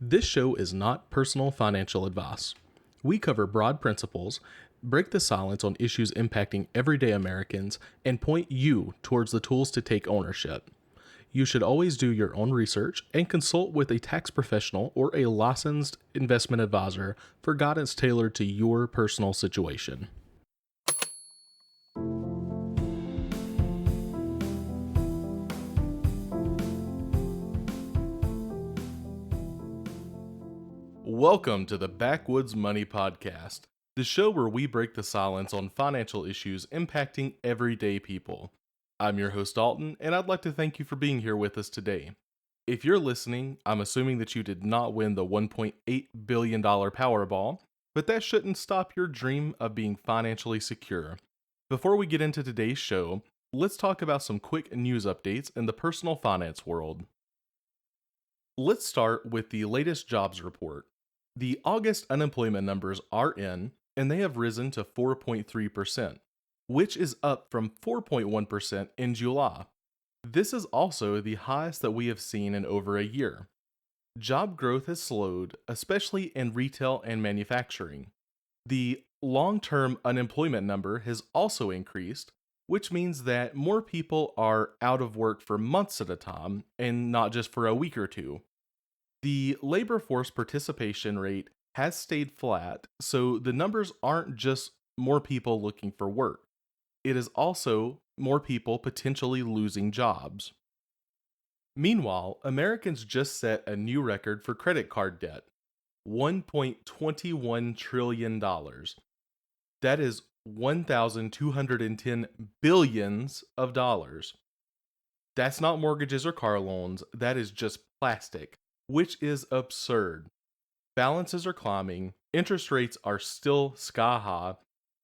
This show is not personal financial advice. We cover broad principles, break the silence on issues impacting everyday Americans, and point you towards the tools to take ownership. You should always do your own research and consult with a tax professional or a licensed investment advisor for guidance tailored to your personal situation. Welcome to the Backwoods Money podcast, the show where we break the silence on financial issues impacting everyday people. I'm your host, Dalton, and I'd like to thank you for being here with us today. If you're listening, I'm assuming that you did not win the $1.8 billion Powerball, but that shouldn't stop your dream of being financially secure. Before we get into today's show, let's talk about some quick news updates in the personal finance world. Let's start with the latest jobs report. The August unemployment numbers are in, and they have risen to 4.3%, which is up from 4.1% in July. This is also the highest that we have seen in over a year. Job growth has slowed, especially in retail and manufacturing. The long term unemployment number has also increased, which means that more people are out of work for months at a time and not just for a week or two. The labor force participation rate has stayed flat, so the numbers aren't just more people looking for work. It is also more people potentially losing jobs. Meanwhile, Americans just set a new record for credit card debt, $1.21 trillion. That is 1,210 billions of dollars. That's not mortgages or car loans, that is just plastic, which is absurd. Balances are climbing, interest rates are still sky high,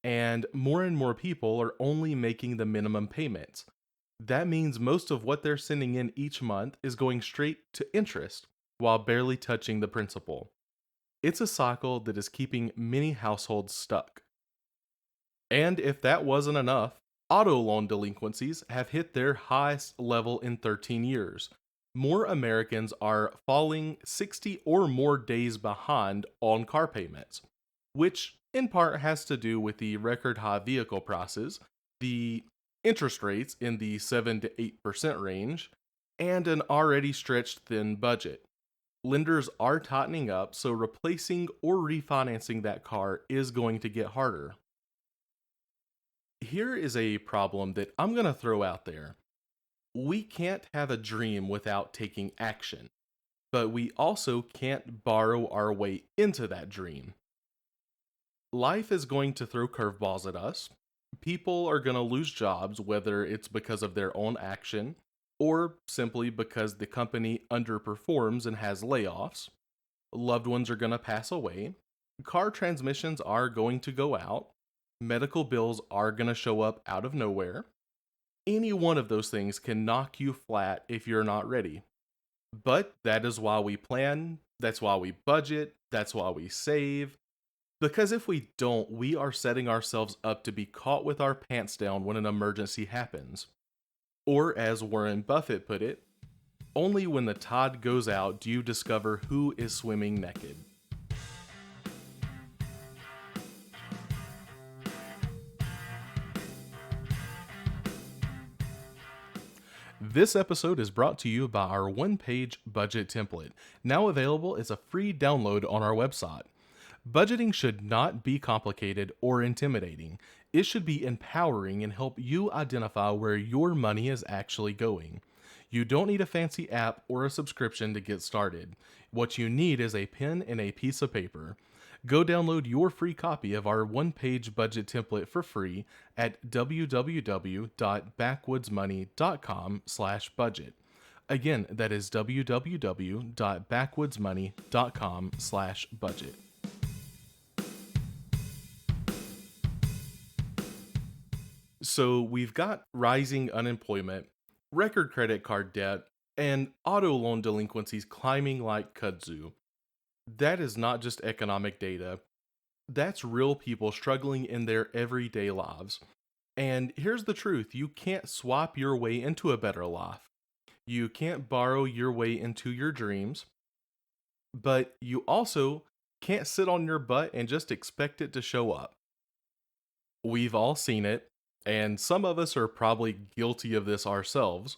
and more people are only making the minimum payments. That means most of what they're sending in each month is going straight to interest, while barely touching the principal. It's a cycle that is keeping many households stuck. And if that wasn't enough, auto loan delinquencies have hit their highest level in 13 years. More Americans are falling 60 or more days behind on car payments, which in part has to do with the record high vehicle prices, the interest rates in the 7 to 8% range, and an already stretched thin budget. Lenders are tightening up, so replacing or refinancing that car is going to get harder. Here is a problem that I'm going to throw out there. We can't have a dream without taking action, but we also can't borrow our way into that dream. Life is going to throw curveballs at us. People are going to lose jobs, whether it's because of their own action or simply because the company underperforms and has layoffs. Loved ones are going to pass away. Car transmissions are going to go out. Medical bills are going to show up out of nowhere. Any one of those things can knock you flat if you're not ready. But that is why we plan, that's why we budget, that's why we save. Because if we don't, we are setting ourselves up to be caught with our pants down when an emergency happens. Or as Warren Buffett put it, only when the tide goes out do you discover who is swimming naked. This episode is brought to you by our one-page budget template, now available as a free download on our website. Budgeting should not be complicated or intimidating. It should be empowering and help you identify where your money is actually going. You don't need a fancy app or a subscription to get started. What you need is a pen and a piece of paper. Go download your free copy of our one-page budget template for free at www.backwoodsmoney.com/budget. Again, that is www.backwoodsmoney.com/budget. So we've got rising unemployment, record credit card debt, and auto loan delinquencies climbing like kudzu. That is not just economic data. That's real people struggling in their everyday lives. And here's the truth, you can't swap your way into a better life. You can't borrow your way into your dreams. but you also can't sit on your butt and just expect it to show up. We've all seen it, and some of us are probably guilty of this ourselves.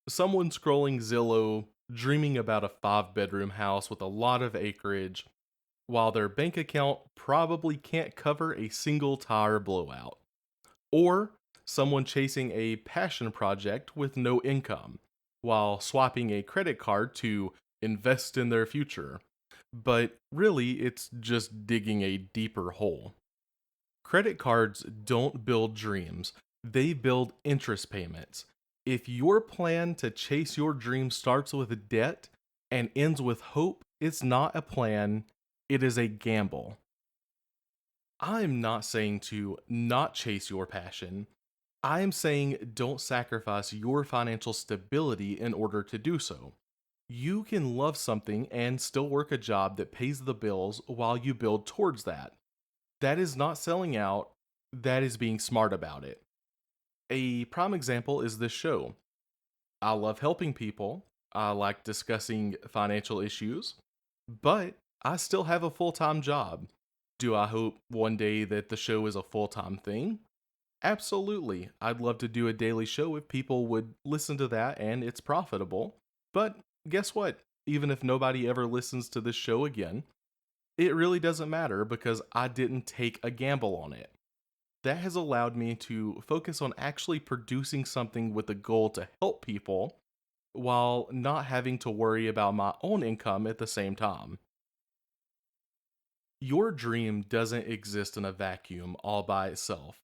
Someone scrolling Zillow, dreaming about a 5 bedroom house with a lot of acreage, while their bank account probably can't cover a single tire blowout. Or someone chasing a passion project with no income, while swapping a credit card to invest in their future. But really, it's just digging a deeper hole. Credit cards don't build dreams, they build interest payments. If your plan to chase your dream starts with debt and ends with hope, it's not a plan, it is a gamble. I'm not saying to not chase your passion. I am saying don't sacrifice your financial stability in order to do so. You can love something and still work a job that pays the bills while you build towards that. That is not selling out, that is being smart about it. A prime example is this show. I love helping people, I like discussing financial issues, but I still have a full time job. Do I hope one day that the show is a full time thing? Absolutely. I'd love to do a daily show if people would listen to that and it's profitable. But guess what? Even if nobody ever listens to this show again, it really doesn't matter because I didn't take a gamble on it. That has allowed me to focus on actually producing something with the goal to help people while not having to worry about my own income at the same time. Your dream doesn't exist in a vacuum all by itself.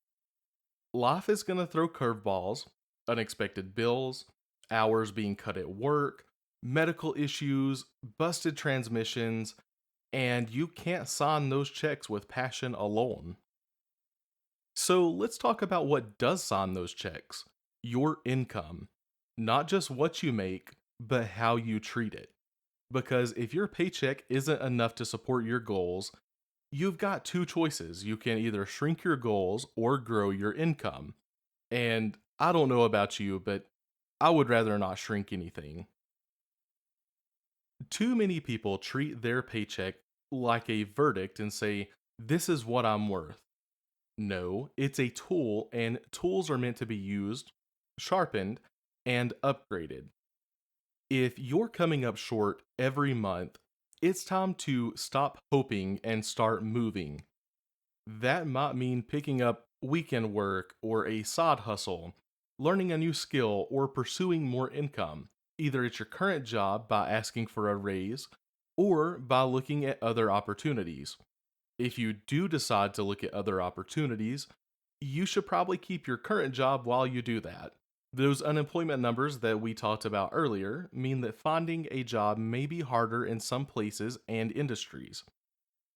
Life is going to throw curveballs, unexpected bills, hours being cut at work, medical issues, busted transmissions, and you can't sign those checks with passion alone. So let's talk about what does sign those checks: your income. Not just what you make, but how you treat it. Because if your paycheck isn't enough to support your goals, you've got two choices. You can either shrink your goals or grow your income. And I don't know about you, but I would rather not shrink anything. Too many people treat their paycheck like a verdict and say, "This is what I'm worth." No, it's a tool, and tools are meant to be used, sharpened, and upgraded. If you're coming up short every month, it's time to stop hoping and start moving. That might mean picking up weekend work or a side hustle, learning a new skill, or pursuing more income, either at your current job by asking for a raise or by looking at other opportunities. If you do decide to look at other opportunities, you should probably keep your current job while you do that. Those unemployment numbers that we talked about earlier mean that finding a job may be harder in some places and industries.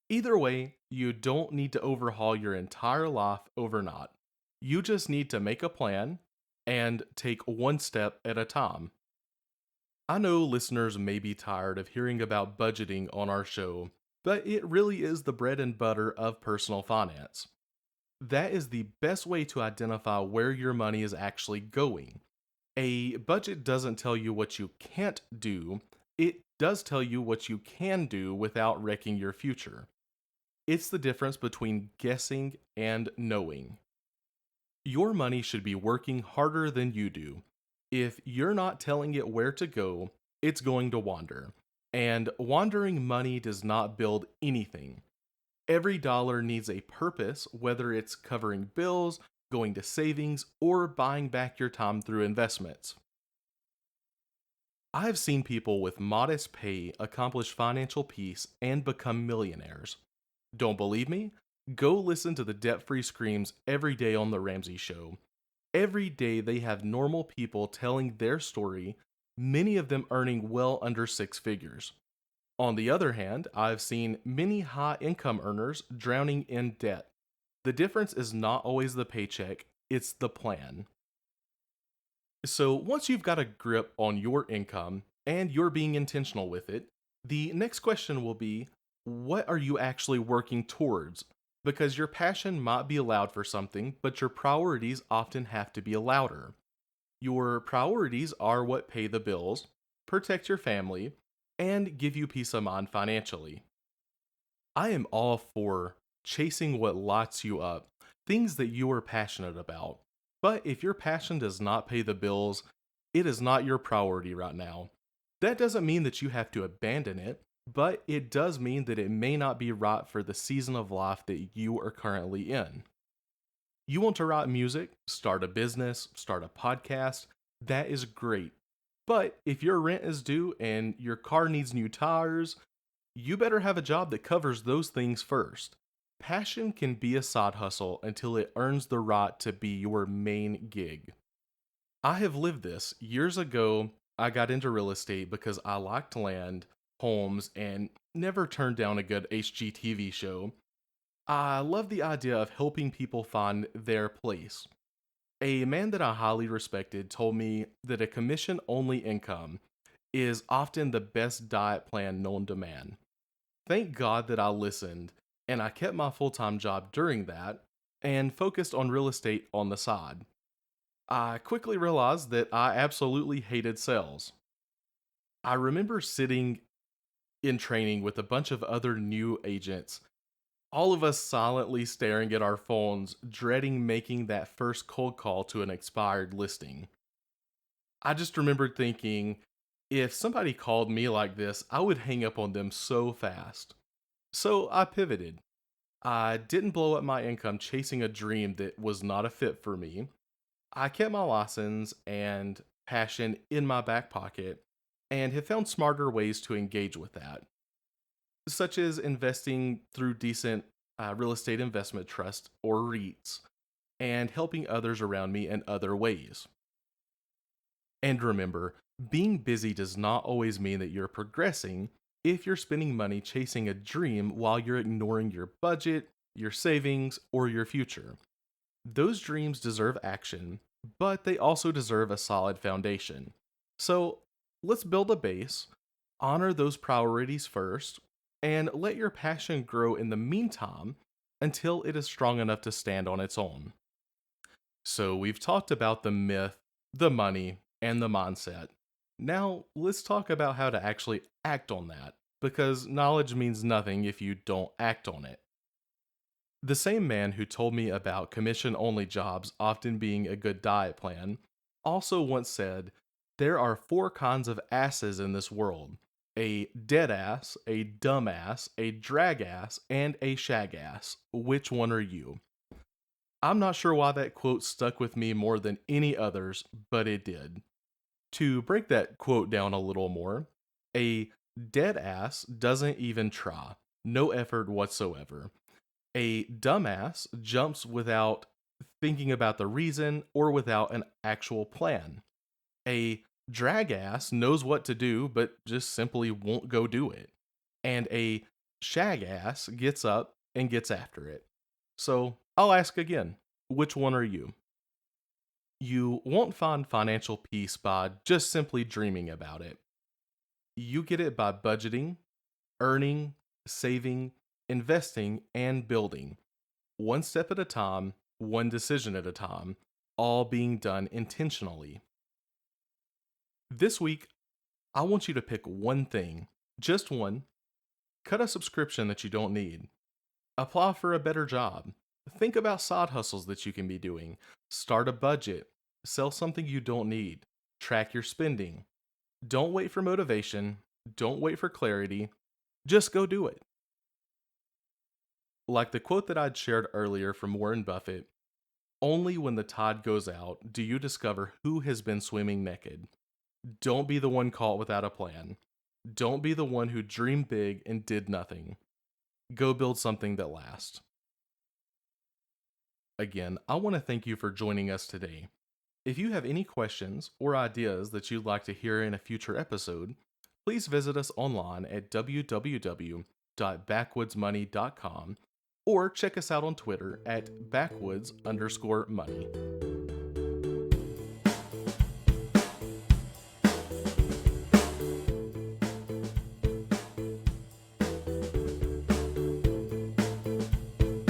Either way, you don't need to overhaul your entire life overnight. You just need to make a plan and take one step at a time. I know listeners may be tired of hearing about budgeting on our show, but it really is the bread and butter of personal finance. That is the best way to identify where your money is actually going. A budget doesn't tell you what you can't do, it does tell you what you can do without wrecking your future. It's the difference between guessing and knowing. Your money should be working harder than you do. If you're not telling it where to go, it's going to wander. And wandering money does not build anything. Every dollar needs a purpose, whether it's covering bills, going to savings, or buying back your time through investments. I've seen people with modest pay accomplish financial peace and become millionaires. Don't believe me? Go listen to the Debt Free Screams every day on The Ramsey Show. Every day they have normal people telling their story, many of them earning well under six figures. On the other hand, I've seen many high income earners drowning in debt. The difference is not always the paycheck, it's the plan. So, once you've got a grip on your income and you're being intentional with it, the next question will be, what are you actually working towards? Because your passion might be loud for something, but your priorities often have to be louder. Your priorities are what pay the bills, protect your family, and give you peace of mind financially. I am all for chasing what lights you up, things that you are passionate about. But if your passion does not pay the bills, it is not your priority right now. That doesn't mean that you have to abandon it, but it does mean that it may not be right for the season of life that you are currently in. You want to write music, start a business, start a podcast, that is great. But if your rent is due and your car needs new tires, you better have a job that covers those things first. Passion can be a side hustle until it earns the right to be your main gig. I have lived this. Years ago, I got into real estate because I liked land, homes, and never turned down a good HGTV show. I love the idea of helping people find their place. A man that I highly respected told me that a commission only income is often the best diet plan known to man. Thank God that I listened and I kept my full time job during that and focused on real estate on the side. I quickly realized that I absolutely hated sales. I remember sitting in training with a bunch of other new agents, all of us silently staring at our phones, dreading making that first cold call to an expired listing. I just remembered thinking, if somebody called me like this, I would hang up on them so fast. So I pivoted. I didn't blow up my income chasing a dream that was not a fit for me. I kept my license and passion in my back pocket and have found smarter ways to engage with that, such as investing through decent real estate investment trusts or REITs and helping others around me in other ways. And remember, being busy does not always mean that you're progressing if you're spending money chasing a dream while you're ignoring your budget, your savings, or your future. Those dreams deserve action, but they also deserve a solid foundation. So let's build a base, honor those priorities first, and let your passion grow in the meantime until it is strong enough to stand on its own. So we've talked about the myth, the money, and the mindset. Now let's talk about how to actually act on that, because knowledge means nothing if you don't act on it. The same man who told me about commission only jobs often being a good diet plan also once said, there are four kinds of asses in this world: a dead ass, a dumb ass, a drag ass, and a shag ass. Which one are you? I'm not sure why that quote stuck with me more than any others, but it did. To break that quote down a little more, a dead ass doesn't even try, no effort whatsoever. A dumbass jumps without thinking about the reason or without an actual plan. A drag ass knows what to do, but just simply won't go do it. And a shag ass gets up and gets after it. So I'll ask again, which one are you? You won't find financial peace by just simply dreaming about it. You get it by budgeting, earning, saving, investing, and building, one step at a time, one decision at a time, all being done intentionally. This week, I want you to pick one thing, just one. Cut a subscription that you don't need. Apply for a better job. Think about side hustles that you can be doing. Start a budget. Sell something you don't need. Track your spending. Don't wait for motivation. Don't wait for clarity. Just go do it. Like the quote that I'd shared earlier from Warren Buffett, only when the tide goes out do you discover who has been swimming naked. Don't be the one caught without a plan. Don't be the one who dreamed big and did nothing. Go build something that lasts. Again, I want to thank you for joining us today. If you have any questions or ideas that you'd like to hear in a future episode, please visit us online at www.backwoodsmoney.com or check us out on Twitter at backwoods_money.